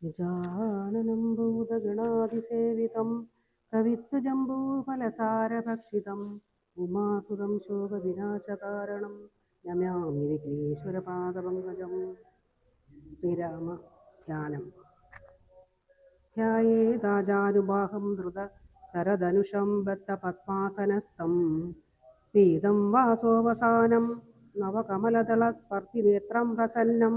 ഗജാനനം ഭൂതഗണാതിസേവിതം കവിത്വജംബൂഫലസാരഭക്ഷിതം ഉമാസുതം ശോകവിനാശകാരണം നമാമി വിഘ്നേശ്വരപാദപങ്കജം. ശ്രീരാമ ധ്യാനം. ധ്യായേതാജാനുബാഹം ധൃത ശരധനുഷം ബദ്ധപദ്മാസനസ്ഥം പീതം വാസോവസാനം നവകമലദളസ്പർദ്ധിനേത്രം പ്രസന്നം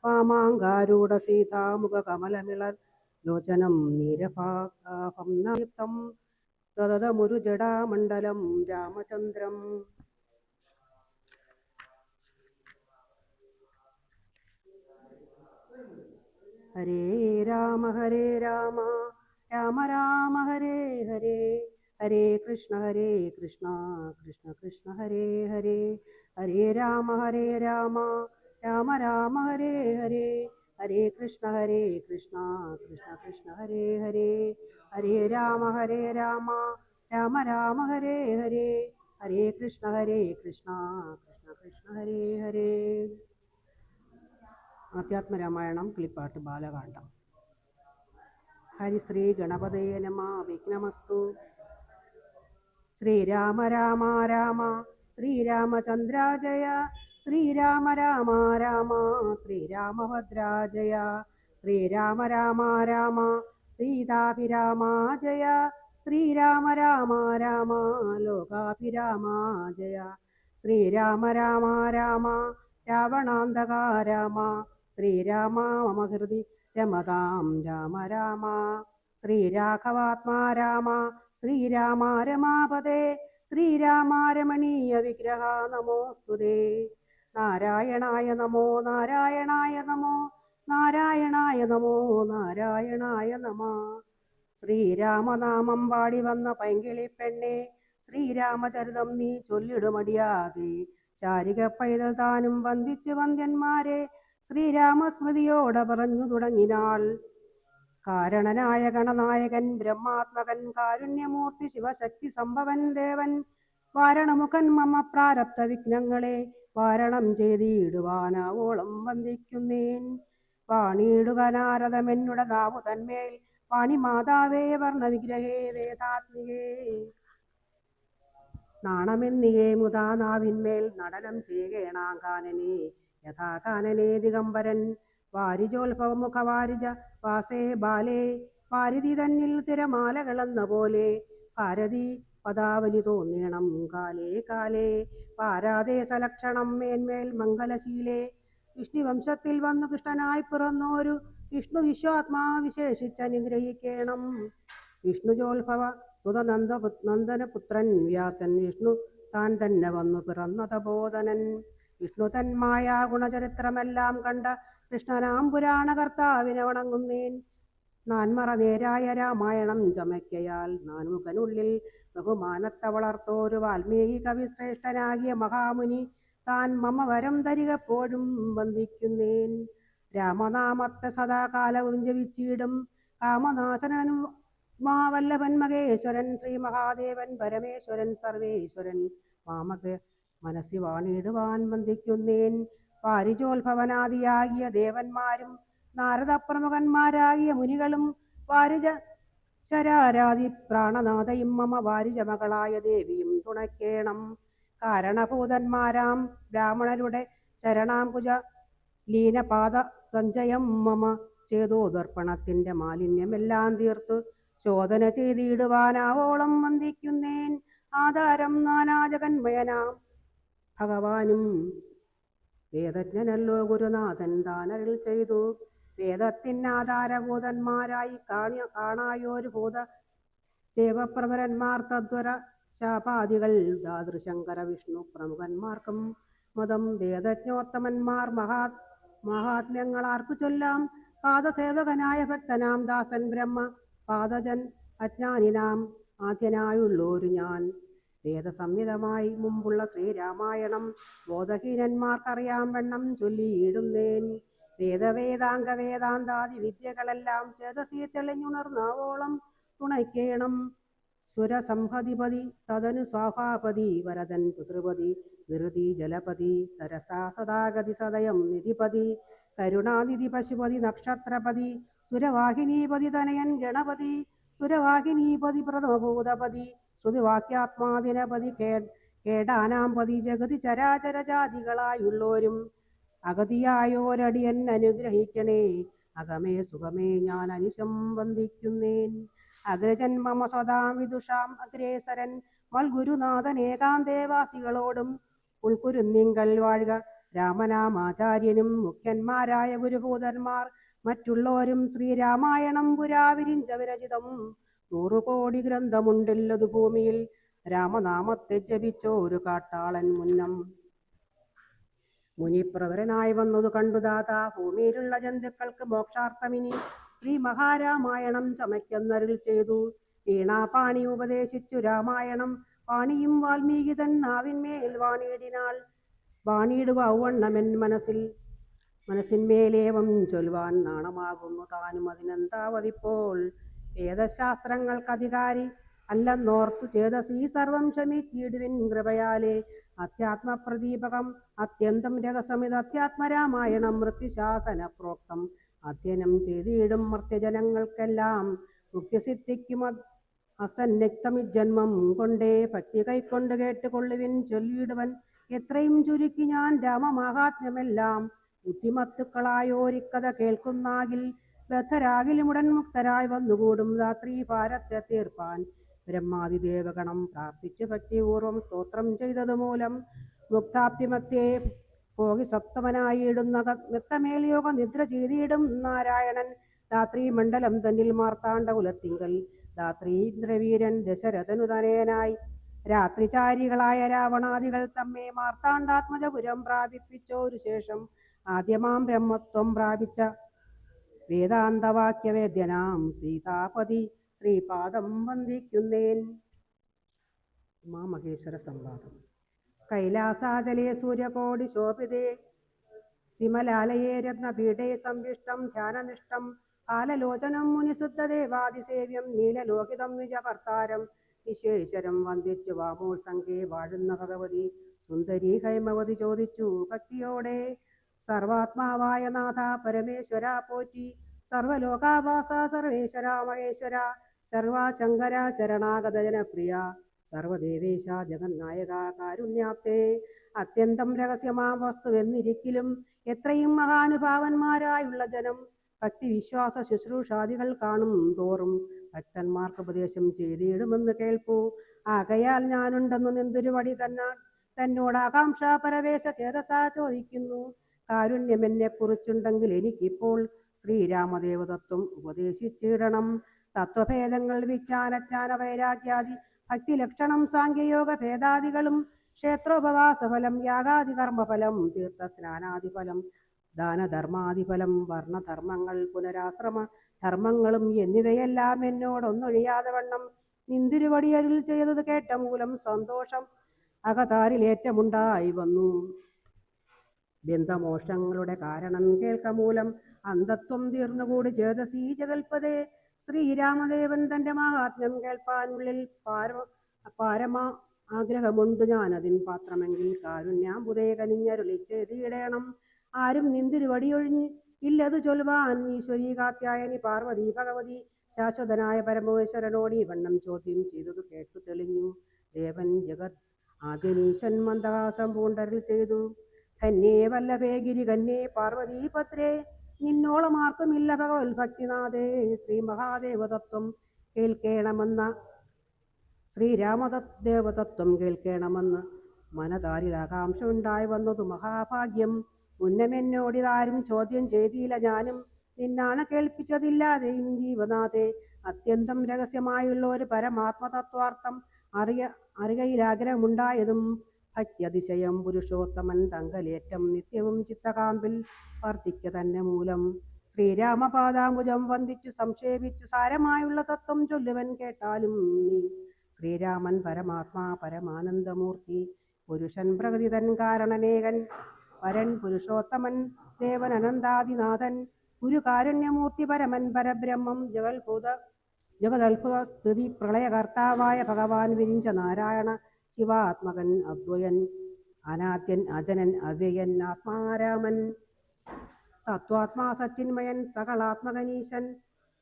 വാമാങ്കാരൂഢസീതാമുഖകമലമിളലോചനം നീരഭാഗാഭം നയുക്തം തദതമുരുജടാമണ്ഡലം രാമചന്ദ്രം. ഹരേ രാമ രാമ രാമ ഹരേ ഹരേ, ഹരേ കൃഷ്ണ കൃഷ്ണ കൃഷ്ണ ഹരേ ഹരേ, ഹരേ രാമ രാമ രാമ ഹരേ ഹരേ, ഹരേ കൃഷ്ണ കൃഷ്ണ കൃഷ്ണ ഹരേ ഹരേ, ഹരേ രാമ രാമ രാമ ഹരേ ഹരേ, ഹരേ കൃഷ്ണ കൃഷ്ണ കൃഷ്ണ ഹരേ ഹരേ. ആധ്യാത്മരാമായണം കിളിപ്പാട്ട് ബാലകാണ്ഡം. ഹരിശ്രീ ഗണപതയെ നമ. വിഘ്നമസ്തു. ശ്രീരാമ രാമ രാമ ശ്രീരാമചന്ദ്ര ജയ, ശ്രീരാമ രാമ രാമ ശ്രീരാമഭദ്രാജയ, ശ്രീരാമ രാമ രാമ സീതാഭിരാമ ജയ, ശ്രീരാമ രാമ രാമ ലോകാഭിരാമ ജയ, ശ്രീരാമ രാമ രാമ രാവണാന്തക രാമ, ശ്രീരാമ മമ ഹൃദി രമതാം രാമ രാമ, ശ്രീരാഘവാത്മാ രാമ ശ്രീരാമ രമാപദേ, ശ്രീരാമ രമണീയ വിഗ്രഹ നമോസ്തുതേ. നാരായണായ നമോ നാരായണായ നമോ നാരായണായ നമോ നാരായണായ നമ. ശ്രീരാമനാമം പാടി വന്ന പൈങ്കിളി പെണ്ണെ, ശ്രീരാമചരിതം നീ ചൊല്ലിടുമടിയാതെ, ശാരിക പൈതൽ താനും വന്ദിച്ചു വന്ദ്യന്മാരെ ശ്രീരാമസ്മൃതിയോടെ പറഞ്ഞു തുടങ്ങിനാൾ. കാരണനായ ഗണനായകൻ ബ്രഹ്മാത്മകൻ കാരുണ്യമൂർത്തി ശിവശക്തി സംഭവൻ ദേവൻ, വാരണമുഖൻ മമ പ്രാരബ്ധ വിഘ്നങ്ങളെ വാരണം ചെയ്തിടുവാനാവോളം വന്ദിക്കുന്നേൻ. വാണിയിടുക നാരദമെന്നുടെ നാവു തന്മേൽ, വാണിമാതാവേ വർണ്ണവിഗ്രഹേ വേദാത്മികേ, നാണമെന്നിയേ മുതാ നാവിന്മേൽ നടനം ചെയ്യണാകാനനെ യഥാകാനനെ ദിഗംബരൻ. വാരിജോത്ഭവമുഖ വാരിജ വാസേ ബാലേ, വാരിധി തന്നിൽ തിരമാലകളെന്ന പോലെ, ഭാരതി പദാവലി തോന്നേണം കാലേ കാലേ, പാരാതെ സലക്ഷണം മേന്മേൽ മംഗലശീലേ. വിഷ്ണുവംശത്തിൽ വന്നു കൃഷ്ണനായി പിറന്നോരു വിഷ്ണു വിശ്വാത്മാ വിശേഷിച്ചനുഗ്രഹിക്കേണം. വിഷ്ണുജോത്ഭവ സുതനന്ദനപുത്രൻ വ്യാസൻ, വിഷ്ണു താൻ തന്നെ വന്നു പിറന്ന തപോധനൻ. വിഷ്ണു തന്മായ ഗുണചരിത്രമെല്ലാം കണ്ട കൃഷ്ണനാം പുരാണകർത്താവിനെ വണങ്ങുന്നേൻ. നാൻമറ നേരായ രാമായണം ചമയ്ക്കയാൽ നാൻമുഖനുള്ളിൽ ബഹുമാനത്തെ വളർത്തോരു വാൽമീകി കവിശ്രേഷ്ഠനാകിയ മഹാമുനി താൻ മമ വരം തരികപ്പോഴും വന്ദിക്കുന്നേൻ. രാമനാമത്തെ സദാകാലവും ജപിച്ചിടും കാമനാശനു മാവല്ലഭൻ മഹേശ്വരൻ, ശ്രീ മഹാദേവൻ പരമേശ്വരൻ സർവേശ്വരൻ മാമക മനസ്സി വാണിടുവാൻ വന്ദിക്കുന്നേൻ. വാരിജോത്ഭവനാദിയാകിയ ദേവന്മാരും നാരദപ്രമുഖന്മാരാകിയ മുനികളും വാരിജ ശരാരാതി പ്രാണനാഥയും മമ വാരിജ മകളായ ദേവിയും തുണയ്ക്കേണം. കാരണഭൂതന്മാരാം ബ്രാഹ്മണരുടെ ചരണാംബുജ ലീനപാദ സഞ്ചയം മമ ചേതോദർപ്പണത്തിന്റെ മാലിന്യമെല്ലാം തീർത്തു ശോധന ചെയ്തിടുവാനാവോളം വന്ദിക്കുന്നേൻ. ആധാരം നാനാജഗന്മയനാം ഭഗവാനും വേദജ്ഞനല്ലോ ഗുരുനാഥൻ താനരുൾ ചെയ്തു. വേദത്തിനാധാരഭൂതന്മാരായി കാണായോരു ഭൂത ദേവപ്രവരന്മാർ തദ്വര ശാപാദികൾ ദാതൃശങ്കര വിഷ്ണു പ്രമുഖന്മാർക്കും മതം. വേദജ്ഞോത്തമന്മാർ മഹാത്മ്യങ്ങളാർക്കു ചൊല്ലാം. പാദസേവകനായ ഭക്തനാം ദാസൻ ബ്രഹ്മ പാദജൻ അജ്ഞാനിനാം ആദ്യനായുള്ളോരു ഞാൻ. വേദസംഹിതമായി മുമ്പുള്ള ശ്രീരാമായണം ബോധഹീനന്മാർക്കറിയാം വണ്ണം ചൊല്ലിയിടുന്നേൻ. വേദാംഗ വേദാന്താദി വിദ്യകളെല്ലാം ചേതസി തെളിഞ്ഞുണർന്നാവോളം തുണയ്ക്കേണം. സുരസംഹതിപതി തദനു സ്വാഭാപതി വരദൻ പിതൃപതി വിറുതി ജലപതി തരസാ സദാഗതി സദയം നിധിപതി കരുണാനിധി പശുപതി നക്ഷത്രപതി സുരവാഹിനീപതി തനയൻ ഗണപതി സുരവാഹിനീപതി പ്രഥമഭൂതപതി ശ്രുതിവാക്യാത്മാദിനപതി കേടാനാംപതി ജഗതി ചരാചര ജാതികളായുള്ളോരും അഗതിയായോരടിയൻ അനുഗ്രഹിക്കണേ. അകമേ സുഖമേ ഞാൻ അനിശം വന്ദിക്കുന്നേൻ. അഗ്രജൻ മമ സദാം വിദുഷാം അഗ്രേസരൻ മൽഗുരുനാഥൻ ഏകാന്തേവാസികളോടും ഉൾക്കുരുന്നിങ്കൽ വാഴുക. രാമനാമാചാര്യനും മുഖ്യന്മാരായ ഗുരുഭൂതന്മാർ മറ്റുള്ളവരും ശ്രീരാമായണം പുരാവിരിഞ്ച വിരചിതം 100 കോടി ഗ്രന്ഥമുണ്ടല്ലതു ഭൂമിയിൽ. രാമനാമത്തെ ജപിച്ചോരു കാട്ടാളൻ മുന്നം മുനിപ്രവരനായി വന്നതു കണ്ടു ദാത. ഭൂമിയിലുള്ള ജന്തുക്കൾക്ക് മോക്ഷാർത്ഥമിനി ശ്രീ മഹാരാമായണം ചമയ്ക്കെന്നരുൾ ചെയ്തു. വീണാപാണി ഉപദേശിച്ചു രാമായണം. പാണിയും വാൽമീകി തൻ നാവിന്മേൽ വാണിയിടിനാൾ. വാണിയിടുക ഔവണ്ണമെൻ മനസ്സിന്മേലേവം ചൊൽവാൻ നാണമാകുന്നു താനും അതിനെന്താവതിപ്പോൾ. വേദശാസ്ത്രങ്ങൾക്കധികാരി അല്ലെന്നോർത്തു ചേതസീ സർവം ക്ഷമിച്ചിടുവിൻ കൃപയാലേ. അധ്യാത്മപ്രദീപകം അത്യന്തം രഹസ്യമിത് അധ്യാത്മരാമായണം മൃത്യുശാസന പ്രോക്തം. അധ്യയനം ചെയ്തിടും മർത്യജനങ്ങൾക്കെല്ലാം മുക്തിസിദ്ധിക്കും അസന്നിഗ്ധമിജന്മം കൊണ്ടേ. ഭക്തി കൈക്കൊണ്ട് കേട്ടുകൊള്ളുവിൻ ചൊല്ലിയിടുവൻ എത്രയും ചുരുക്കി ഞാൻ രാമമാഹാത്മ്യമെല്ലാം. ബുദ്ധിമത്തുക്കളായോരിക്കഥ കേൾക്കുന്നാകിൽ ബദ്ധരാകിലുമുടൻ മുക്തരായി വന്നുകൂടും. രാത്രി ഭാരത്തെ തീർപ്പാൻ ബ്രഹ്മാതിദേവഗണം പ്രാർത്ഥിച്ചു ഭക്തിപൂർവം സ്തോത്രം ചെയ്തതുമൂലം മുക്താപ്തിമത്യേ പോകി സപ്തമനായിടുന്ന മെത്തമേൽ യോഗ നിദ്ര ചെയ്തിടും നാരായണൻ. രാത്രി മണ്ഡലം തന്നിൽ മാർത്താണ്ഡ കുലത്തിങ്കൽ രാത്രീന്ദ്രവീരൻ ദശരഥനു തനയനായി രാത്രിചാരികളായ രാവണാദികൾ തമ്മെ മാർത്താണ്ഡാത്മജപുരം പ്രാപിപ്പിച്ചോരു ശേഷം ആദ്യമാം ബ്രഹ്മത്വം പ്രാപിച്ച വേദാന്തവാക്യവേദ്യനാം സീതാപതി ശ്രീപാദം വന്ദിക്കുന്നേൻ. ഉമാമഹേശ്വര സംവാദം. കൈലാസാചലേ സൂര്യകോടി ശോഭിതേ വിമലാലയേ രത്നപീഠേ സംവിഷ്ടം ധ്യാനനിഷ്ഠം കാലലോചനം മുനിശുദ്ധദേവാദിസേവ്യം നീലലോഹിതം നിജകർത്താരം വിശ്വേശ്വരം വന്ദിച്ചു വാമോത്സംഗേ വാഴുന്ന ഭഗവതി സുന്ദരി ഹൈമവതി ചോദിച്ചു ഭക്തിയോടെ. സർവാത്മാവായ നാഥ പരമേശ്വര പോറ്റി. സർവലോകാവാസ സർവേശ്വര മഹേശ്വര. സർവാശങ്കര ശരണാഗത ജനപ്രിയ. സർവദേവേശ ജഗന്നായക കാരുണ്യാപ്തേ. അത്യന്തം രഹസ്യമാം വസ്തുവെന്നിരിക്കലും എത്രയും മഹാനുഭാവന്മാരായുള്ള ജനം ഭക്തിവിശ്വാസ ശുശ്രൂഷാദികൾ കാണും തോറും ഭക്തന്മാർക്ക് ഉപദേശം ചെയ്തിടുമെന്ന് കേൾപ്പു. ആകയാൽ ഞാനുണ്ടെന്ന് നിന്തൊരുവടി തന്നോട് ആകാംക്ഷ പരവേശ ചേതസ ചോദിക്കുന്നു. കാരുണ്യമെന്നെ കുറിച്ചുണ്ടെങ്കിൽ എനിക്കിപ്പോൾ ശ്രീരാമദേവതത്വം ഉപദേശിച്ചിടണം. തത്വഭേദങ്ങൾ വിജ്ഞാനജ്ഞാന വൈരാഗ്യാദി ഭക്തിലക്ഷണം സാഖ്യയോഗ ഭേദാദികളും ക്ഷേത്രോപവാസഫലം യാഗാദി കർമ്മഫലം തീർത്ഥസ്നാനാദിഫലം ദാനധർമാദിഫലം വർണ്ണധർമ്മങ്ങൾ പുനരാശ്രമ ധർമ്മങ്ങളും എന്നിവയെല്ലാം എന്നോടൊന്നൊഴിയാതെ വണ്ണം നിന്തിരുവടിയരുൾ ചെയ്തത് കേട്ട മൂലം സന്തോഷം അകതാരിലേറ്റമുണ്ടായി വന്നു. ബന്ധമോക്ഷങ്ങളുടെ കാരണം കേൾക്കമൂലം അന്ധത്വം തീർന്നുകൂടി ചേതസീ ജഗൽപതേ. ശ്രീരാമദേവൻ തന്റെ മഹാത്മ്യം കേൾപ്പാൻ ഉള്ളിൽ പാരമാ ആഗ്രഹമുണ്ട് ഞാനതിൻ പാത്രമെങ്കിൽ കാരുണ്യാമ്പുതേ കനിഞ്ഞരുളി ചെയ്തിടേണം. ആരും നിന്തിരുവടിയൊഴിഞ്ഞ് ഇല്ലത് ചൊൽവാൻ ഈശ്വരീ കാത്യായനി പാർവതി ഭഗവതി ശാശ്വതനായ പരമേശ്വരനോട് ഈ വണ്ണം ചോദ്യം ചെയ്തതു കേട്ടു തെളിഞ്ഞു. ദേവൻ ജഗത് ആദ്യനീശൻ മന്ദഹാസം പൂണ്ടരിൽ ചെയ്തു. ധന്യേ വല്ലഭേ ഗിരികന്യേ പാർവതീപത്രേ. നിന്നോളമാർക്കുമില്ല ഭഗവത് ഭക്തിനാഥേ. ശ്രീ മഹാദേവതത്വം കേൾക്കേണമെന്ന ശ്രീരാമദേവതത്വം കേൾക്കണമെന്ന് മനതാരിൽ ആകാംക്ഷ ഉണ്ടായി വന്നതു മഹാഭാഗ്യം. മുന്നമെന്നോടിതാരും ചോദ്യം ചെയ്തില്ല, ഞാനും നിന്നാണ് കേൾപ്പിച്ചതില്ലാതെയും ജീവനാഥേ. അത്യന്തം രഹസ്യമായുള്ള ഒരു പരമാത്മതത്വാർത്ഥം അറികയിലാഗ്രഹമുണ്ടായതും ഭക്തിയതിശയം പുരുഷോത്തമൻ തങ്കലേറ്റം നിത്യവും ചിത്തകാമ്പിൽ വർദ്ധിക്ക തന്നെ മൂലം ശ്രീരാമപാദാംബുജം വന്ദിച്ചു സംക്ഷേപിച്ചു സാരമായുള്ള തത്വം ചൊല്ലുവൻ കേട്ടാലും നീ. ശ്രീരാമൻ പരമാത്മാ പരമാനന്ദമൂർത്തി പുരുഷൻ പ്രകൃതിതൻ കാരണനേകൻ പരൻ പുരുഷോത്തമൻ ദേവൻ അനന്താദിനാഥൻ ഗുരുകാരുണ്യമൂർത്തി പരമൻ പരബ്രഹ്മം ജഗദത്ഭുത സ്ഥിതി പ്രളയകർത്താവായ ഭഗവാൻ വിരിഞ്ച നാരായണ ശിവാത്മകൻ അദ്വയൻ അനാദ്യൻ അജനൻ അവ്യയൻ ആത്മാരാമൻ തത്വാത്മാ സച്ചിന്മയൻ സകളാത്മകനീശൻ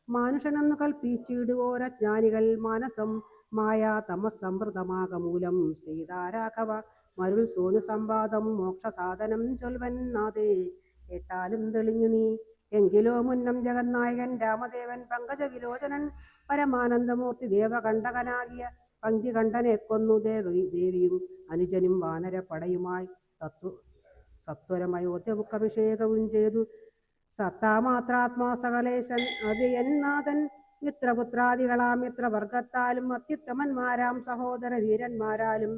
മാനുഷനെന്നു കൽപ്പിച്ചിടുവോരജ്ഞാനികൾ മാനസം മായ തമസമൃതമാകമൂലം സീതാരാഘവ മരുൾ സോനു സംവാദം മോക്ഷസാധനം ചൊൽവൻ നാദേ കേട്ടാലും തെളിഞ്ഞു നീ. എങ്കിലോ മുന്നം ജഗന്നായകൻ രാമദേവൻ പങ്കജവിലോചനൻ പരമാനന്ദമൂർത്തി ദേവകണ്ഠകനാകിയ പങ്ക്തികണ്ഠനെ കൊന്നു ദേവിയും അനുജനും വാനരപ്പടയുമായി സത്വരമയോധ്യമുഖഭിഷേകവും ചെയ്തു. സത്താമാത്രാത്മാ സകലേശൻ അഭിയന്നാഥൻ മിത്രപുത്രാദികളാം മിത്രവർഗത്താലും അത്യുത്തമന്മാരാം സഹോദര വീരന്മാരാലും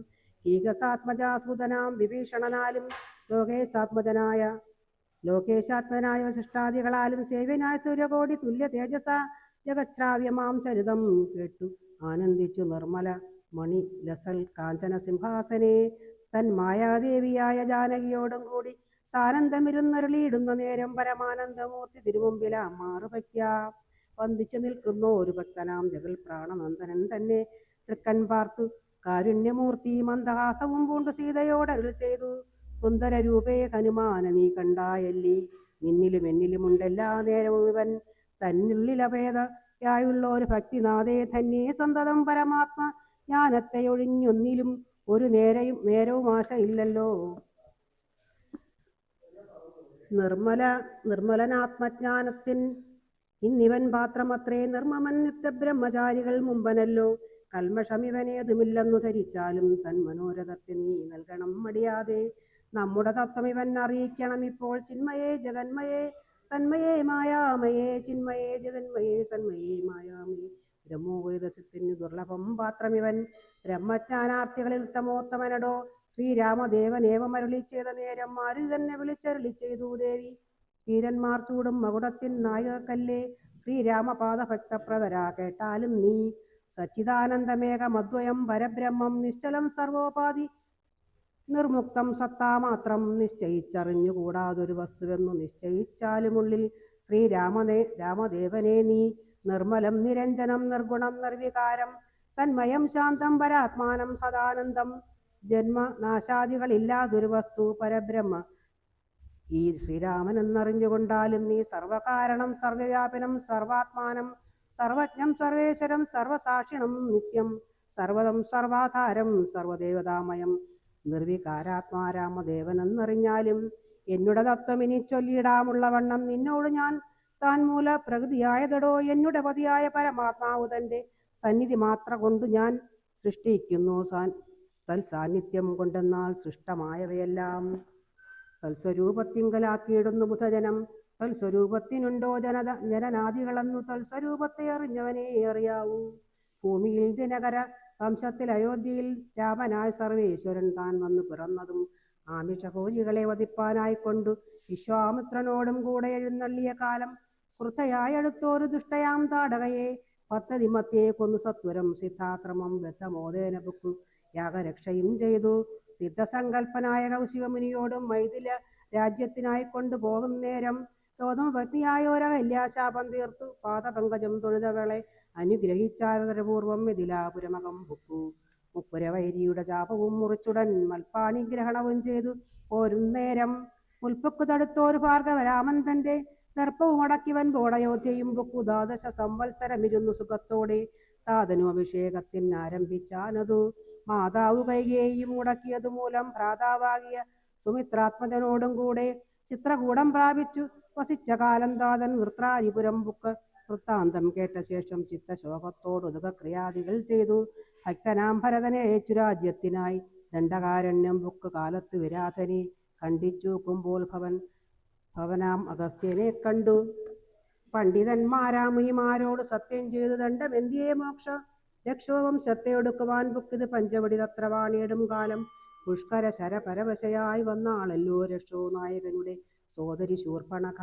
കീകസാത്മജാസൂതനാം വിഭീഷണനാലും ലോകേശാത്മനായ വശിഷ്ടാദികളാലും സേവ്യനായ സൂര്യകോടി തുല്യ തേജസ ജഗശ്രാവ്യമാം ചരിതം കേട്ടു ആനന്ദിച്ചു നിർമ്മല മണി ലസൽ കാഞ്ചന സിംഹാസനെ തൻ മായാദേവിയായ ജാനകിയോടും കൂടി സാനന്ദമിരുന്നരുളിയിടുന്ന നേരം പരമാനന്ദമൂർത്തി തിരുമുമ്പിലാം മാറുപയ്ക്ക വന്ദിച്ചു നിൽക്കുന്ന ഒരു ഭക്തനാം ജഗൽ പ്രാണനന്ദനൻ തന്നെ തൃക്കൺ പാർത്തു കാരുണ്യമൂർത്തി മന്ദഹാസവും പൂണ്ടു സീതയോടരുൾ ചെയ്തു. സുന്ദര രൂപേ ഹനുമാന നീ കണ്ടായല്ലി നിന്നിലും എന്നിലുമുണ്ടെല്ലാ നേരവും ഇവൻ തന്നുള്ളിലഭേദയായുള്ള ഒരു ഭക്തിനാഥേ ധന്യേ സന്തതം പരമാത്മ ജ്ഞാനത്തെ ഒഴിഞ്ഞൊന്നിലും ഒരു നേരവും ആശയില്ലല്ലോ. നിർമ്മലനാത്മജ്ഞാനത്തിൻ ഇന്നിവൻ പാത്രമത്രേ നിർമ്മമൻ നിത്യബ്രഹ്മചാരികൾ മുമ്പനല്ലോ. കൽമഷമിവനേതുമില്ലെന്നു ധരിച്ചാലും തൻ മനോരഥത്തെ നീ നൽകണം മടിയാതെ. നമ്മുടെ തത്വം ഇവൻ അറിയിക്കണം ഇപ്പോൾ. ചിന്മയേ ജഗന്മയേ സന്മയേ മായാമയേ ചിന്മയേ ജഗന്മയേ സന്മയേ മായാമയേ ബ്രഹ്മോപദേശത്തിന് ദുർലഭം പാത്രമിവൻ. ബ്രഹ്മജ്ഞാനാർത്ഥികളിൽ ഉത്തമോത്തമനടോ ശ്രീരാമദേവനേവമരുളി ചെയ്ത നേരം മാരുതി തന്നെ വിളിച്ചരുളി ചെയ്തു. ദേവി വീരന്മാർ ചൂടും മകുടത്തിൻ നായകക്കല്ലേ ശ്രീരാമപാദഭക്തപ്രവരാ കേട്ടാലും നീ. സച്ചിദാനന്ദമേകമദ്വയം പരബ്രഹ്മം നിശ്ചലം സർവോപാധി നിർമുക്തം സത്താമാത്രം നിശ്ചയിച്ചറിഞ്ഞുകൂടാതൊരു വസ്തുവെന്നു നിശ്ചയിച്ചാലുമുള്ളിൽ രാമദേവനെ നീ. നിർമ്മലം നിരഞ്ജനം നിർഗുണം നിർവികാരം സന്മയം ശാന്തം പരാത്മാനം സദാനന്ദം ജന്മനാശാദികളില്ലാതൊരു വസ്തു പരബ്രഹ്മ ഈ ശ്രീരാമനെന്നറിഞ്ഞുകൊണ്ടാലും നീ. സർവകാരണം സർവവ്യാപിനം സർവാത്മാനം സർവജ്ഞം സർവേശ്വരം സർവസാക്ഷിണം നിത്യം സർവദം സർവാധാരം സർവദേവതാമയം നിർവികാരാത്മാ രാമദേവനെന്നറിഞ്ഞാലും എന്നുടെ തത്വമിനി ചൊല്ലിയിടാമുള്ള വണ്ണം നിന്നോട് ഞാൻ താൻ മൂല പ്രകൃതിയായതടോ. എന്നുടെ പതിയായ പരമാത്മാവ് തൻ്റെ സന്നിധി മാത്ര കൊണ്ടു ഞാൻ സൃഷ്ടിക്കുന്നു. തൽസാന്നിധ്യം കൊണ്ടെന്നാൽ സൃഷ്ടമായവയെല്ലാം തൽസ്വരൂപത്തിങ്കലാക്കിയിടുന്നു ബുധജനം. തൽസ്വരൂപത്തിനുണ്ടോ ജനനാദികളെന്നു തൽസ്വരൂപത്തെ അറിഞ്ഞവനെ അറിയാവൂ. ഭൂമിയിൽ ദിനകര വംശത്തിൽ അയോധ്യയിൽ രാമനായ സർവേശ്വരൻ താൻ വന്നു പിറന്നതും ആമിഷഭോജികളെ വധിപ്പാനായിക്കൊണ്ടു വിശ്വാമിത്രനോടും കൂടെ എഴുന്നള്ളിയ കാലം വൃദ്ധയായടുത്തോരു ദുഷ്ടയാം താടകയെ പദ്ധതിമത്യേ കൊന്നു സത്വരം സിദ്ധാശ്രമം ബദ്ധമോദേന ബുക്കു യാഗരക്ഷയും ചെയ്തു. സിദ്ധസങ്കൽപ്പനായ കൗശികമുനിയോടും മൈഥില രാജ്യത്തിനായി കൊണ്ടുപോകും നേരം ഗൗതമപത്നിയായോരകല്യാശാപം തീർത്തു പാദപങ്കജം തൊഴുതവളെ അനുഗ്രഹിച്ചാദരപൂർവം മിഥിലാപുരമകം ബുക്കു. മുപ്പുരവൈരിയുടെ ചാപവും മുറിച്ചുടൻ മൽപ്പാണി ഗ്രഹണവും ചെയ്തു പോരും നേരം മുൽപ്പൊക്കു തടുത്തോരു ഭാർഗവരാമൻ തന്റെ ദർപ്പവും അടക്കിവൻ ബോടയോധ്യയും ബുക്കു. 12 സംവത്സരമിരുന്നു സുഖത്തോടെ താതനു അഭിഷേകത്തിന് ആരംഭിച്ചാനതു. മാതാവ് കൈകേയിയും മുടക്കിയതു മൂലം ഭ്രാതാവാകിയ സുമിത്രാത്മജനോടും കൂടെ ചിത്രകൂടം പ്രാപിച്ചു വസിച്ച കാലം താതൻ വൃത്രാരിപുരം ബുക്ക്. വൃത്താന്തം കേട്ട ശേഷം ചിത്തശോകത്തോടുദകക്രിയാദികൾ ചെയ്തു. ഭക്തനാം ഭരതനെ അയച്ചു രാജ്യത്തിനായി ദണ്ഡകാരണ്യം ബുക്ക്. കാലത്ത് വിരാധനെ ഖണ്ഡിച്ചു കുമ്പോൾ ഭവനാം അഗസ്ത്യനെ കണ്ടു. പണ്ഡിതന്മാരാമുനിമാരോട് സത്യം ചെയ്തു ദണ്ഡമെന്തിയെ മോക്ഷ രക്ഷോവംശത്തെ ഒടുക്കുവാൻ ബുക്കിത്. പഞ്ചവടി തത്രവാണിയിടും കാലം പുഷ്കര ശരപരവശയായി വന്നാളല്ലോ രക്ഷോ നായകനുടെ സോദരി ശൂർപ്പണഖ.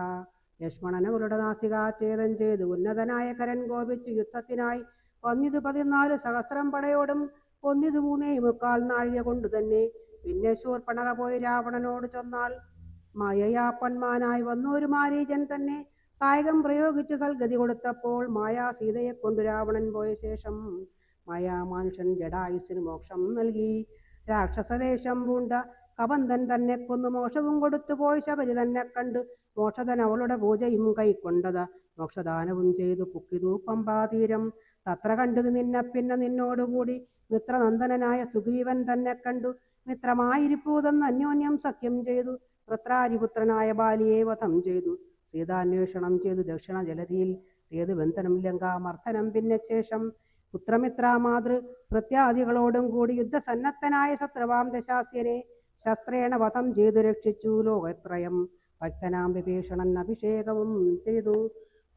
ലക്ഷ്മണനവളുടെ നാസികാഛേദം ചെയ്ത് ഉന്നതനായ കരൻ കോപിച്ചു യുദ്ധത്തിനായി വന്നിതു 14 സഹസ്രം പടയോടും കൊന്നിതു 3.25 നാഴിക കൊണ്ടു തന്നെ. പിന്നെ ശൂർപ്പണഖ പോയി രാവണനോട് ചൊന്നാൾ മായയാപ്പന്മാനായി വന്നൊരു മാരീചൻ തന്നെ സായകം പ്രയോഗിച്ചു സൽഗതി കൊടുത്തപ്പോൾ മായാ സീതയെ കൊണ്ടു രാവണൻ പോയ ശേഷം മായാമാനുഷൻ ജഡായുസിന് മോക്ഷം നൽകി. രാക്ഷസവേഷം പൂണ്ട കബന്ധൻ തന്നെ കൊന്നു മോക്ഷവും കൊടുത്തു പോയി ശബരി തന്നെ കണ്ടു മോക്ഷതൻ അവളുടെ പൂജയും കൈക്കൊണ്ടത് മോക്ഷദാനവും ചെയ്തു പുക്കിതു പമ്പാതീരം. തത്ര കണ്ടത് നിന്നെ പിന്നെ നിന്നോടുകൂടി മിത്രനന്ദനായ സുഗ്രീവൻ തന്നെ കണ്ടു. മിത്രമായിരിപ്പൂതെന്ന് അന്യോന്യം സഖ്യം ചെയ്തു. വൃത്രാരിപുത്രനായ ബാലിയെ വധം ചെയ്തു. സീതാന്വേഷണം ചെയ്തു ദക്ഷിണ ജലധിയിൽ സേതുബന്ധനം ലങ്കാമർദ്ദനം പിന്നെ ശേഷം. പുത്രമിത്ര മാതൃ പ്രത്യാദികളോടും കൂടി യുദ്ധസന്നദ്ധനായ ശത്രുവാം ദശാസ്യനെ ശസ്ത്രേണ വധം ചെയ്തു രക്ഷിച്ചു ലോകത്രയം. ഭക്തനാം വിഭീഷണൻ അഭിഷേകവും ചെയ്തു.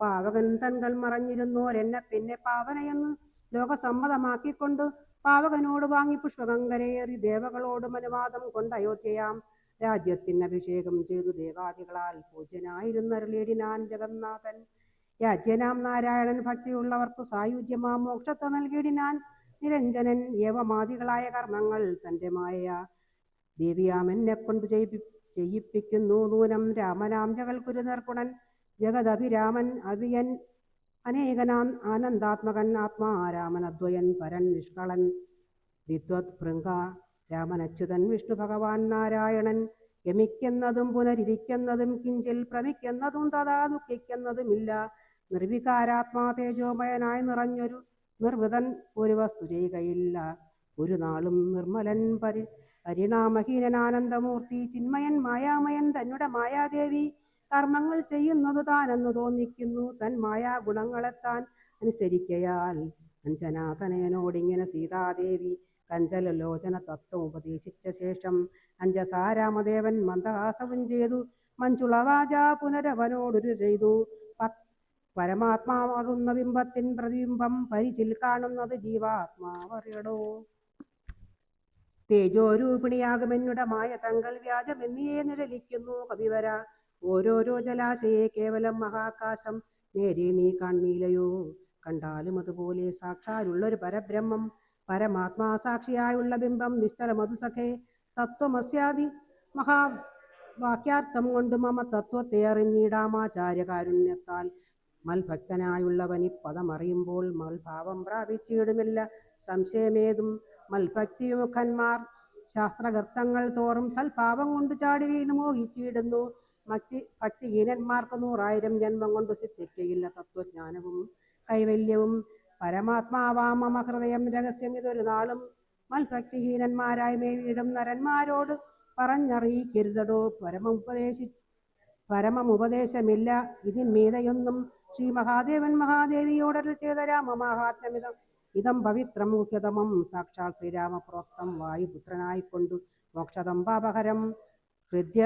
പാവകൻ തൻകൾ മറഞ്ഞിരുന്നോരെന്നെ പിന്നെ പാവനയെന്ന് ലോകസമ്മതമാക്കിക്കൊണ്ട് പാവകനോട് വാങ്ങി പുഷ്പകങ്കരേറി ദേവകളോടും അനുവാദം കൊണ്ട് അയോധ്യയാം രാജ്യത്തിന് അഭിഷേകം ചെയ്തു. ദേവാദികളാൽ പൂജ്യനായിരുന്നരുളിയിടിനാൻ ജഗന്നാഥൻ. രാജ്യനാം നാരായണൻ ഭക്തിയുള്ളവർക്കു സായുജ്യമാം മോക്ഷത്തെ നൽകിയിടിനാൻ നിരഞ്ജനൻ. ഏവമാദികളായ കർമ്മങ്ങൾ തൻ്റെ മായ ദേവിയാമെന്നെ കൊണ്ട് ചെയ്യിപ്പിക്കുന്നു നൂനം. രാമനാം ജഗൽക്കുരു നിർഗുണൻ ജഗദഭിരാമൻ അവിയൻ അനേകനാം ആനന്ദാത്മകൻ ആത്മാ രാമൻ അദ്വയൻ പരൻ നിഷ്കളൻ വിദ്വത് ഭൃംഗ രാമൻ അച്യുതൻ വിഷ്ണു ഭഗവാൻ നാരായണൻ. ഗമിക്കുന്നതും പുനരിരിക്കുന്നതും കിഞ്ചിൽ ഭ്രമിക്കുന്നതും തഥാ ദുഃഖിക്കുന്നതുമില്ല. നിർവികാരാത്മാ തേജോമയനായി നിറഞ്ഞൊരു നിർവൃതൻ ഒരു വസ്തു ചെയ്യുകയില്ല ഒരു നാളും. നിർമ്മലൻ പരിണാമഹീനനാനന്ദമൂർത്തി ചിന്മയൻ മായാമയൻ തന്നെ മായാദേവി. കർമ്മങ്ങൾ ചെയ്യുന്നത് താനെന്ന് തോന്നിക്കുന്നു തൻ മായാ ഗുണങ്ങളെത്താൻ അനുസരിക്കയാൽ. അഞ്ജനാതനയനോടിങ്ങനെ സീതാദേവി കഞ്ചലലോചന തത്വം ഉപദേശിച്ച ശേഷം അഞ്ജസാരാമദേവൻ മന്ദഹാസവും ചെയ്തു. മഞ്ജുളവാച പുനരവനോടൊരു ചെയ്തു. പരമാത്മാവാകുന്ന ബിംബത്തിൻ പ്രതിബിംബം പരിചിൽ കാണുന്നത് ജീവാത്മാവറിയടോ. തേജോരൂപിണിയാകുമെന്നുടെ മായ തങ്ങൾ വ്യാജമെന്നിയെ നിഴലിക്കുന്നു കവിവര. ഓരോരോ ജലാശയെ കേവലം മഹാകാശം നേരെ നീ കാൺമീലയോ. കണ്ടാലും അതുപോലെ സാക്ഷാലുള്ളൊരു പരബ്രഹ്മം പരമാത്മാ സാക്ഷിയായുള്ള ബിംബം നിശ്ചലമതു സഖേ. തത്വമസ്യാദി മഹാവാക്യാർത്ഥം കൊണ്ട് മമ തത്വത്തെ അറിഞ്ഞിടാമാചാര്യകാരുണ്യത്താൽ. മൽഭക്തനായുള്ളവനി പദമറിയുമ്പോൾ മൽഭാവം പ്രാപിച്ചിടുമില്ല സംശയമേതും. മൽഭക്തിമുഖന്മാർ ശാസ്ത്രകർത്തങ്ങൾ തോറും സൽഭാവം കൊണ്ട് ചാടി വീണ് മോഹിച്ചിടുന്നു. ഭക്തിഹീനന്മാർക്ക് 100,000 ജന്മം കൊണ്ട് സിദ്ധിക്കയില്ല തത്വജ്ഞാനവും കൈവല്യവും. പരമാത്മാവാം മമ ഹൃദയം രഹസ്യം ഇതൊരു നാളും മൽഭക്തിഹീനന്മാരായി മേവിടും നരന്മാരോട് പറഞ്ഞറിയിക്കരുതടോ. പരമമുപദേശമില്ല ഇതിന്മീതയൊന്നും. ശ്രീ മഹാദേവൻ മഹാദേവിയോടൊരു ചെയ്ത രാമമാഹാത്മ്യമിതം ഇതം പവിത്രം മുഖ്യതമം. സാക്ഷാൽ ശ്രീരാമപ്രോക്തം വായുപുത്രനായിക്കൊണ്ടു മോക്ഷതം പാപഹരം ഹൃദ്യ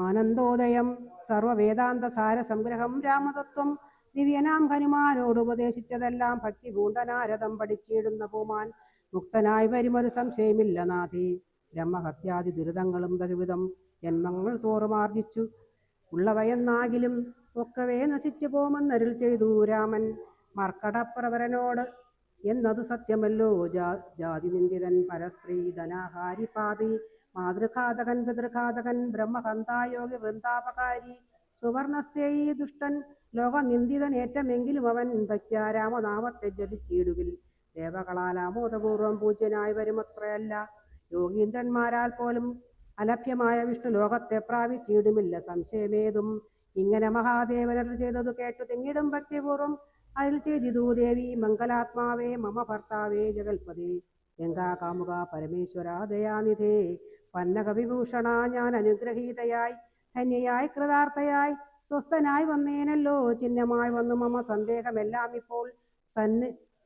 ആനന്ദോദയം സർവവേദാന്ത സാരസംഗ്രഹം രാമതത്വം. ദിവ്യനാം ഹനുമാനോട് ഉപദേശിച്ചതെല്ലാം ഭക്തി പൂണ്ടനാരദം പഠിച്ചിടുന്ന പൂമാൻ മുക്തനായി വരുമൊരു സംശയമില്ല നാഥേ. ബ്രഹ്മഹത്യാദി ദുരിതങ്ങളും ബഹുവിധം ജന്മങ്ങൾ തോറും ആർജിച്ചു ഉള്ളവയെന്നാകിലും ഒക്കവേ നശിച്ചു പോമെന്നരുൾ ചെയ്തു രാമൻ മർക്കടപ്രവരനോട്. എന്നതു സത്യമല്ലോ. ജാതിനിന്ദിതൻ പരസ്ത്രീ ധനാഹാരി പാപി മാതൃഘാതകൻ പിതൃഘാതകൻ ബ്രഹ്മഹന്തായോഗി വൃന്ദാപകാരി സുവർണസ്ഥേയി ദുഷ്ടൻ ലോകനിന്ദിതൻ ഏറ്റമെങ്കിലും അവൻ ഭക്ത്യാ രാമനാമത്തെ ജപിച്ചിടുകിൽ ദേവകളാൽ ആമോദപൂർവം പൂജ്യനായി വരുമത്രയല്ല. യോഗീന്ദ്രന്മാരാൽ പോലും അലഭ്യമായ വിഷ്ണു ലോകത്തെ പ്രാപിച്ചിടുമില്ല സംശയമേതും. ഇങ്ങനെ മഹാദേവനർ ചെയ്തതു കേട്ടു തിങ്ങിടും ഭക്തിപൂർവം അരുൾ ചെയ്തിതു ദേവി. മംഗലാത്മാവേ മമ ഭർത്താവേ ജഗൽപദേ ഗംഗാകാമുക പരമേശ്വര ദയാനിധേ. പന്നകവിഭൂഷണ ഞാൻ അനുഗ്രഹീതയായി ധന്യയായി കൃതാർത്ഥയായി സ്വസ്ഥനായി വന്നേനല്ലോ. ചിഹ്നമായി വന്നു മമ സന്ദേഹമെല്ലാം ഇപ്പോൾ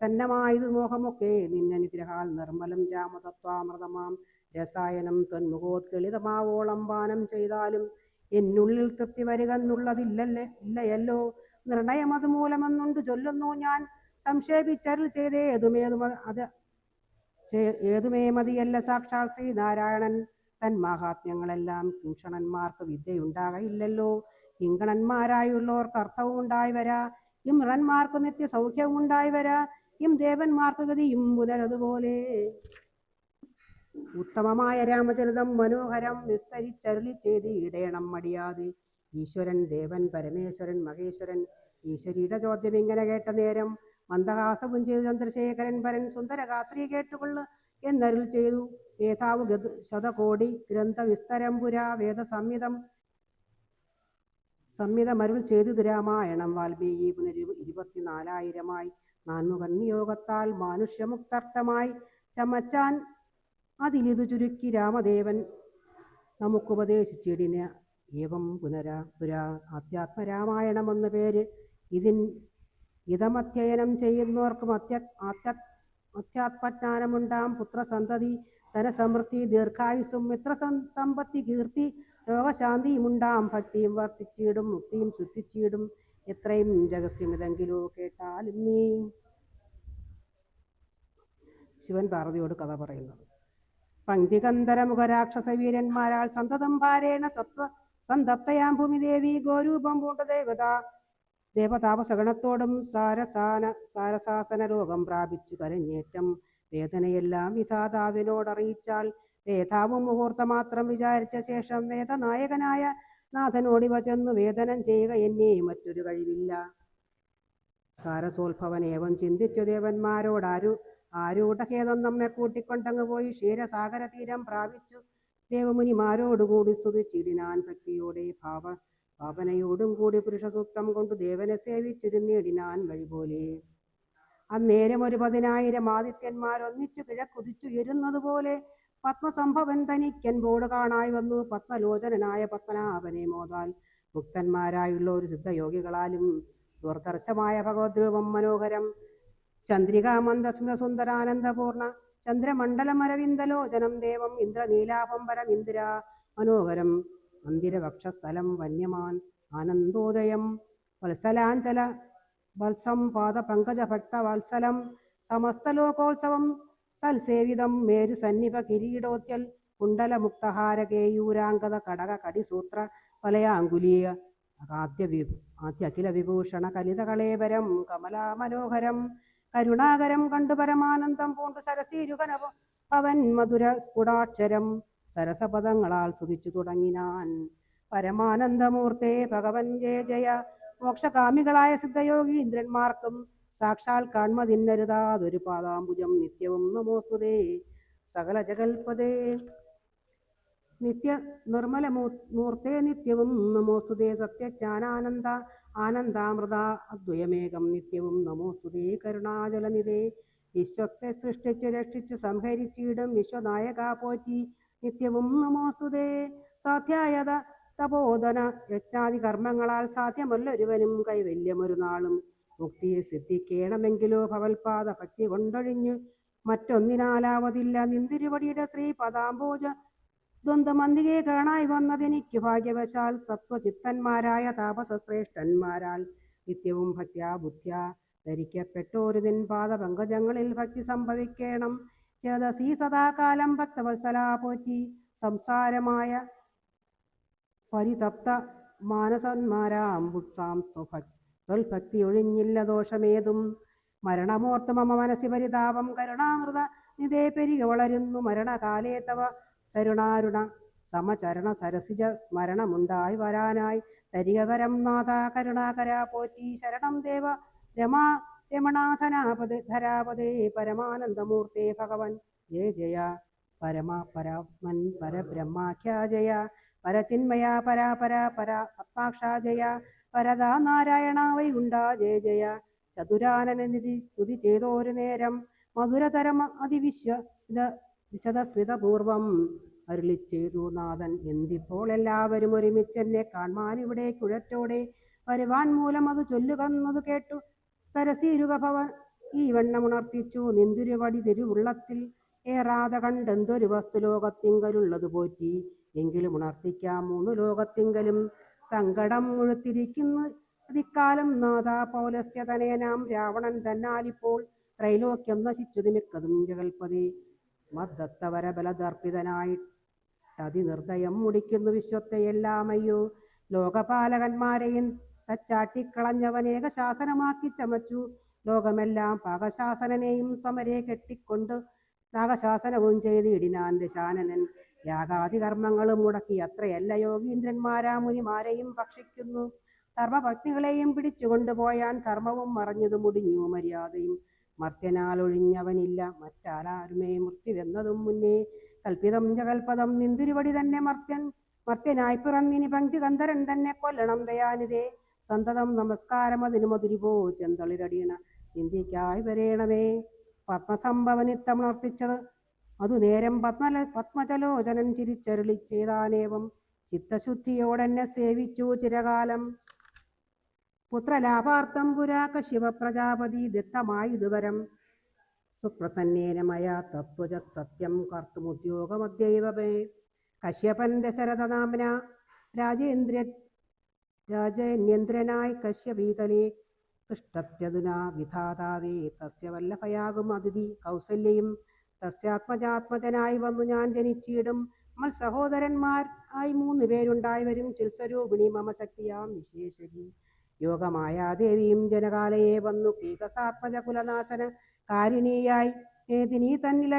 സന്നമായതു മോഹമൊക്കെ നിന്നനുഗ്രഹാൽ. നിർമ്മലം രാമതത്വാമൃതമാം രസായനം ത്വന്മുഖോത്കളിതമാവോളം പാനം ചെയ്താലും എന്നുള്ളിൽ തൃപ്തി വരികെന്നുള്ളതില്ലയല്ലോ. നിർണയം അതുമൂലമെന്നുണ്ട് ചൊല്ലുന്നു ഞാൻ സംക്ഷേപിച്ചരുൾ ചെയ്തേ ഏതുമേ മതിയല്ല. സാക്ഷാൽ ശ്രീനാരായണൻ തൻ മഹാത്മ്യങ്ങളെല്ലാം കിംഷണന്മാർക്ക് വിദ്യയുണ്ടാകയില്ലല്ലോ. കിങ്കണന്മാരായുള്ളവർക്ക് അർത്ഥവും ഉണ്ടായി വരാ. നൃണന്മാർക്ക് നിത്യസൗഖ്യവും ഉണ്ടായി വരാ. ദേവന്മാർക്ക് ഗതിയും പുനരതുപോലെ. ഉത്തമമായ രാമചരിതം മനോഹരം വിസ്തരിച്ചരുളി ചെയ്തിടേണം മടിയാതെ. ഈശ്വരൻ ദേവൻ പരമേശ്വരൻ മഹേശ്വരൻ. ഈശ്വരിയുടെ ചോദ്യം ഇങ്ങനെ കേട്ട നേരം മന്ദഹാസവും ചെയ്തു ചന്ദ്രശേഖരൻ പരൻ. സുന്ദരഗാത്രി കേട്ടുകൊള്ളു എന്നരുൾ ചെയ്തു മേധാവു ശതകോടി ഗ്രന്ഥ വിസ്തരം പുരാ വേദസംഹിതം സംഹിതമരുൾ ചെയ്തു രാമായണം വാൽമീകി പുനരു 24,000 നാൻമുഖൻ നിയോഗത്താൽ മാനുഷ്യമുക്തർത്ഥമായി ചമച്ചാൻ അതിലിതു ചുരുക്കി രാമദേവൻ നമുക്കുപദേശിച്ചിടിന ഏവം പുരാ ആധ്യാത്മരാമായണം എന്ന പേര്. ഇതമധ്യയനം ചെയ്യുന്നവർക്കും അധ്യാത്മജ്ഞാനമുണ്ടാം. പുത്രസന്തതി ധനസമൃദ്ധി ദീർഘായുസ്സും മിത്രസമ്പത്തി കീർത്തി രോഗശാന്തിയുമുണ്ടാം. ഭക്തിയും വർദ്ധിച്ചിടും മുക്തിയും സിദ്ധിച്ചിടും. എത്രയും രഹസ്യമിതെങ്കിലോ കേട്ടാലും നീ. ശിവൻ പാർവതിയോട് കഥ പറയുന്നത്. പങ്ക്തികന്ധരമുഖരാക്ഷസവീരന്മാരാൽ സന്തതം ഭാരേണ സന്തപ്തയാം ഭൂമിദേവി ഗോരൂപം പൂണ്ട ദേവതാപസഗണത്തോടും സാരസാസന രോഗം പ്രാപിച്ചു കരഞ്ഞേറ്റം വേദനയെല്ലാം വിധാതാവിനോടറിയിച്ചാൽ വേദാവും മുഹൂർത്തമാത്രം വിചാരിച്ച ശേഷം വേദനായകനായ നാഥനോടിവ ചെന്നു വേദനം ചെയ്യുക എന്നേ മറ്റൊരു കഴിവില്ല. സാരസോത്ഭവനേവം ചിന്തിച്ചു ആരൂഢഖേദം നമ്മെ കൂട്ടിക്കൊണ്ടങ്ങ് പോയി ക്ഷീരസാഗര തീരം പ്രാപിച്ചു ദേവമുനിമാരോടുകൂടി സ്തുതിച്ചിടിനാൻ ഭക്തിയോടെ ഭാവനയോടും കൂടി പുരുഷസൂക്തം കൊണ്ട് ദേവനെ സേവിച്ചിരുന്നിടിനാൻ വഴിപോലെ. അന്നേരം ഒരു 10,000 ആദിത്യന്മാരൊന്നിച്ചു കിഴക്കുതിച്ചുയരുന്നത് പോലെ പത്മസംഭവൻ തനിക്കെൻപോട് കാണായി വന്നു. പത്മലോചനായ പത്മനാഭനെ മോദാൽ മുക്തന്മാരായുള്ള ഒരു സിദ്ധയോഗികളാലും ദുർദർശമായ ഭഗവദ്രൂപം മനോഹരം. ചന്ദ്രികാമന്ദസ്മിതസുന്ദരാനന്ദപൂർണ ചന്ദ്രമണ്ഡലമരവിന്ദലോചനം ദേവം ഇന്ദ്രനീലാപംബരം ഇന്ദിരാ മനോഹരം മന്ദിരവക്ഷസ്ഥലം വന്യമാൻ ആനന്ദോദയം വത്സലാഞ്ചല വത്സം പാദപങ്കജഭക്തവത്സലം സമസ്തലോകോത്സവം സൽസേവിതം മേരുസന്നിഭ കിരീടോത്യൽ കുണ്ടലമുക്തഹാരകേയൂരാംഗത കടക കടിസൂത്ര വലയാങ്കുലീയ ആദ്യ വിഭൂഷണ കലിതകളേവരം കമലാമനോഹരം കരുണാകരം കണ്ടു പരമാനന്ദം പൂണ്ടു സരസീരുകന പവൻ മധുര സ്ഫുടാക്ഷരം സരസപദങ്ങളാൽ സ്തുതിച്ചു തുടങ്ങിനാൻ. പരമാനന്ദമൂർത്തേ ഭഗവൻ ജയ ജയ. മോക്ഷകാമികളായ സിദ്ധയോഗീന്ദ്രന്മാർക്കും സാക്ഷാൽ കാൺമതിന്നരുതാതൊരു പാദാംബുജം നിത്യവും നമോസ്തുതേ. സകല ജഗൽപദേ നിത്യ നിർമ്മല മൂർത്തേ നിത്യവും നമോസ്തുതേ. സത്യജ്ഞാനാനന്ദ ആനന്ദാമൃത അദ്വയമേകം നിത്യവും നമോസ്തുതേ. കരുണാജലനിധേ വിശ്വത്തെ സൃഷ്ടിച്ചു രക്ഷിച്ചു സംഹരിച്ചിടും വിശ്വനായക പോറ്റി നിത്യവും നമോസ്തുതേ. സാധ്യായത തപോധന യജ്ഞാദി കർമ്മങ്ങളാൽ സാധ്യമല്ലൊരുവനും കൈവല്യമൊരു നാളും. മുക്തിയെ സിദ്ധിക്കണമെങ്കിലോ ഭവൽപാദ ഭക്തി കൊണ്ടൊഴിഞ്ഞു മറ്റൊന്നിനാലാവതില്ല. നിന്തിരുവടിയുടെ ശ്രീപദാംബോജ ദ്വന്ദ്മന്തികെ കാണായി വന്നതെനിക്കു ഭാഗ്യവശാൽ സത്വചിത്തന്മാരായ താപസശ്രേഷ്ഠന്മാരാൽ നിത്യവും ഭക്ത്യാ ബുദ്ധ്യാ ധരിക്കപ്പെട്ടോരു നിൻ പാദപങ്കജങ്ങളിൽ ഭക്തി സംഭവിക്കണം. ചേതസീ സദാകാലം ഭക്തവത്സലാ പോറ്റി സംസാരമായ പരിതപ്ത മാനസന്മാരാം പുത്താം ത്വൽഭക്തി ഒഴിഞ്ഞില്ല ദോഷമേതും. മരണമോർത്തു മമ മനസ്സി പരിതാപം കരുണാമൃത നിതേ പെരിക വളരുന്നു. മരണകാലേ തവ കരുണാരുണ സമചരണ സരസിജ സ്മരണമുണ്ടായി വരാനായി തരികവരം നാഥ കരുണാകരാ പോറ്റി. ശരണം ദേവ രമണാധനാപധരാപദേ പരമാനന്ദമൂർത്തേ ഭഗവൻ ജയ ജയ. പരമൻ പരബ്രഹ്മാഖ്യാ ജയ. പരചിന്മയ പരാപര പത്മാക്ഷാ ജയ. പരദാ നാരായണ വൈകുണ്ഠ ജയ ജയ. ചതുരാനനനിധി സ്തുതി ചെയ്തോരു നേരം മധുരതരം വിശദസ്മിതപൂർവം അരുളിച്ചെയ്തു നാഥൻ. എന്തിപ്പോൾ എല്ലാവരും ഒരുമിച്ചെന്നെ കാൺമാൻ ഇവിടെ കുഴറ്റോടെ വരുവാൻ മൂലം അത് ചൊല്ലുകന്നത് കേട്ടു സരസീരുക ഭവൻ ഈ വണ്ണമുണർത്തിച്ചു. നിന്തിരുവടി തിരുവുള്ളത്തിൽ ഏറാതെ കണ്ടെന്തൊരു വസ്തു ലോകത്തിങ്കലുള്ളത് പോറ്റി. എങ്കിലും ഉണർത്തിക്കാം 3 ലോകത്തിങ്കലും സങ്കടം മുഴുത്തിരിക്കുന്നു അതിക്കാലം നാഥ. പൗലസ്ത്യതനയനാം രാവണൻ തന്നാലിപ്പോൾ ത്രൈലോക്യം നശിച്ചതു മിക്കതും ജഗൽപതി. മദ്ദത്തവര ബലദർപ്പിതനായിട്ടതിനിർദ്ദയം മുടിക്കുന്നു വിശ്വത്തെയെല്ലാം അയ്യോ. ലോകപാലകന്മാരെയും തച്ചാട്ടിക്കളഞ്ഞവനേക ശാസനമാക്കി ചമച്ചു ലോകമെല്ലാം. പാകശാസനനെയും സമരെ കെട്ടിക്കൊണ്ട് നാഗശാസനവും ചെയ്തിടിനാൻ ദശാനനൻ. യാഗാദി കർമ്മങ്ങളും മുടക്കി അത്രയല്ല യോഗീന്ദ്രന്മാരാ മുനിമാരെയും ഭക്ഷിക്കുന്നു. ധർമ്മപത്നികളെയും പിടിച്ചുകൊണ്ടുപോയാൻ ധർമ്മവും മറഞ്ഞതു മുടിഞ്ഞു മര്യാദയും. മർത്യനാലൊഴിഞ്ഞവനില്ല മറ്റാലാരുമേ മൃത്യുവെന്നതും മുന്നേ കൽപ്പിതം ജഗൽപദം. നിന്തിരുവടി തന്നെ മർത്യൻ മർത്യനായി പിറന്നിനി പങ്ക്തി ഗന്ധരൻ തന്നെ കൊല്ലണം ദയാനിതേ. സന്തതം നമസ്കാരം അതിനു മധുരിപോ ചെന്തളിരടിയണ ചിന്തിക്കായി വരേണമേ. പത്മസംഭവനിത്തമർപ്പിച്ചത് അതു നേരം പത്മജലോചനൻ ചിരിച്ചരുളി ചെയ്താനേവം. ചിത്തശുദ്ധിയോടെന്നെ സേവിച്ചു ചിരകാലം. പുത്രലാഭാർത്ഥം പുരാ കശ്യപ പ്രജാപതി ദത്തമായുതുവരം. സുപ്രസന്നേന മയാ തത്വജ സത്യം കർത്തുമുദ്യോഗമദ്യൈവ മേ. കശ്യപൻ ദശരഥനാംന രാജേന്ദ്രനായി കശ്യപീതലേ തിഷ്ടത്യധുനാ വിധാതാവേ. തസ്യ വല്ലഭയാകും അതിഥി കൗസല്യയും തസ്യാത്മജാത്മജനായി വന്നു ഞാൻ ജനിച്ചിടും. മൽ സഹോദരന്മാർ ആയി 3 പേരുണ്ടായി വരും. ചിൽസ്വരൂപിണി മമ ശക്തിയാം വിശേഷരി യോഗമായ ദേവിയും ജനകാലയെ വന്നു കീകസാത്മജ കുലനാശന കാരിണിയായി. മേദിനി തന്നിൽ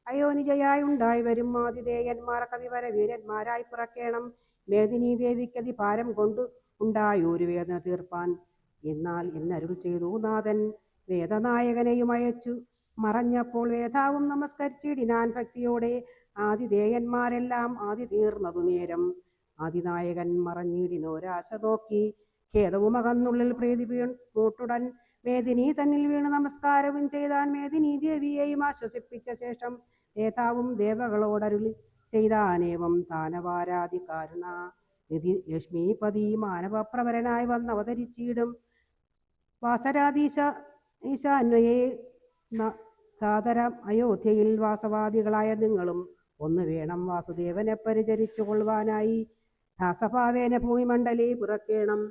അയോനിജയായി ഉണ്ടായി വരും. ആതിഥേയന്മാർ കവിവര വീരന്മാരായി പിറക്കേണം. മേദിനി ദേവിക്കതി ഭാരം കൊണ്ട് ഉണ്ടായൊരു വേദന തീർപ്പാൻ എന്നാൽ എന്നരുൾ ചെയ്തു നാഥൻ. വേദനായകനെയും അയച്ചു മറഞ്ഞപ്പോൾ വേദാവും നമസ്കരിച്ചിടിനാൻ ഭക്തിയോടെ. ആതിഥേയന്മാരെല്ലാം ആദി തീർന്നതു നേരം ആദിനായകൻ മറഞ്ഞിടിനോരാശ നോക്കി. ഖേദവും അകന്നുള്ളിൽ പ്രീതി മൂട്ടുടൻ മേദിനി തന്നിൽ വീണ് നമസ്കാരവും ചെയ്താൻ. മേദിനി ദേവിയെയും ആശ്വസിപ്പിച്ച ശേഷം വേദാവും ദേവകളോടരുളി ചെയ്താനേവം. താനവാരാധി കാരുണ നിധി ലക്ഷ്മീപതി മാനവപ്രവരനായി വന്നവതരിച്ചിടും. വാസരാധീശാന്വയെ സാദരം അയോധ്യയിൽ വാസവാദികളായ നിങ്ങളും ഒന്ന് വേണം വാസുദേവനെ പരിചരിച്ചു കൊള്ളുവാനായി. ദാസഭാവേന ഭൂമിമണ്ഡലേ പിറക്കേണം.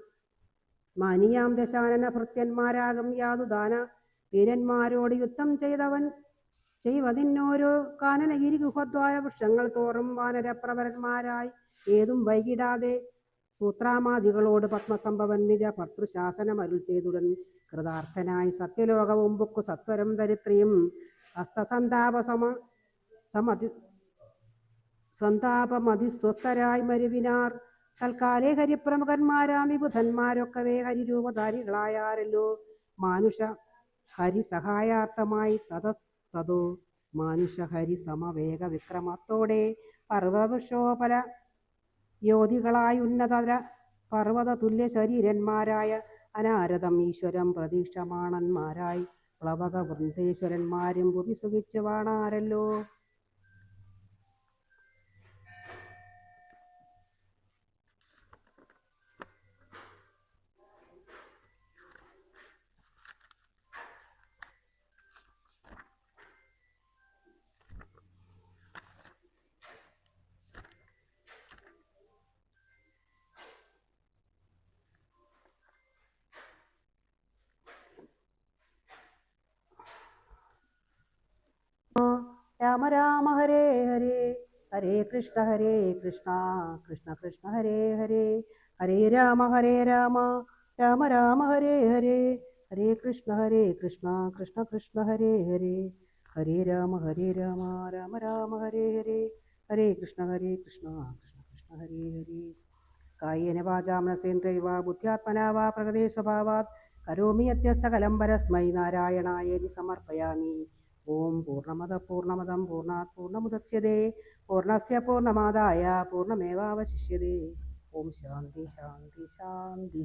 മാനിയാം ദശാനന ഭൃത്യന്മാരാകും യാതുദാന വീരന്മാരോട് യുദ്ധം ചെയ്വതിന്നോരോ കാനനഗിരി ഗുഹദ്വാര വൃക്ഷങ്ങൾ തോറും വാനരപ്രവരന്മാരായി ഏതും വൈകിടാതെ സൂത്രാമാദികളോട് പത്മസംഭവൻ നിജ ഭർത്തൃശാസനം അരുൾ ചെയ്തുടൻ കൃതാർത്ഥനായി സത്യലോകവും ബുക്കു സത്വരം ദരിത്രിയും സന്താപമതിസ്വസ്ഥരായി മരുവിനാർ. തൽക്കാലേ ഹരിപ്രമുഖന്മാരാം വിബുധന്മാരൊക്കവേ ഹരിരൂപധാരികളായാരല്ലോ. മാനുഷ ഹരി സഹായാർത്ഥമായി തതോ മാനുഷ ഹരി സമവേഗ വിക്രമത്തോടെ പർവ്വവൃക്ഷോപല യോധികളായി ഉന്നതര പർവ്വത തുല്യ ശരീരന്മാരായ അനാരതം ഈശ്വരം പ്രതീക്ഷമാണന്മാരായി പ്ലവക വൃന്ദേശ്വരന്മാരും ഭുവി സുഖിച്ച് വാണാരല്ലോ. രാമ രാമ ഹരേ ഹരേ ഹരേ കൃഷ്ണ കൃഷ്ണ കൃഷ്ണ ഹരേ ഹരേ. ഹരേ രാമ രാമ രാമ ഹരേ ഹരേ. ഹരേ കൃഷ്ണ കൃഷ്ണ കൃഷ്ണ ഹരേ ഹരേ. ഹരേ രാമ രാമ രാമ ഹരേ ഹരേ. ഹരേ കൃഷ്ണ കൃഷ്ണ കൃഷ്ണ ഹരേ ഹരേ. കായേന വാചാ മനസേന്ദ്രിയർവാ ബുദ്ധ്യാത്മനാ വാ പ്രകൃതേ സ്വഭാവാത് കരോമി യദ്യത് സകലം പരസ്മൈ നാരായണായേതി സമർപ്പയാമി. ഓം പൂർണ്ണമദം പൂർണ്ണാത് പൂർണ്ണമുദച്യതേ പൂർണ്ണസ്യ പൂർണ്ണമാദായ പൂർണ്ണമേവാവശിഷ്യതേ. ഓം ശാന്തി ശാന്തി ശാന്തി.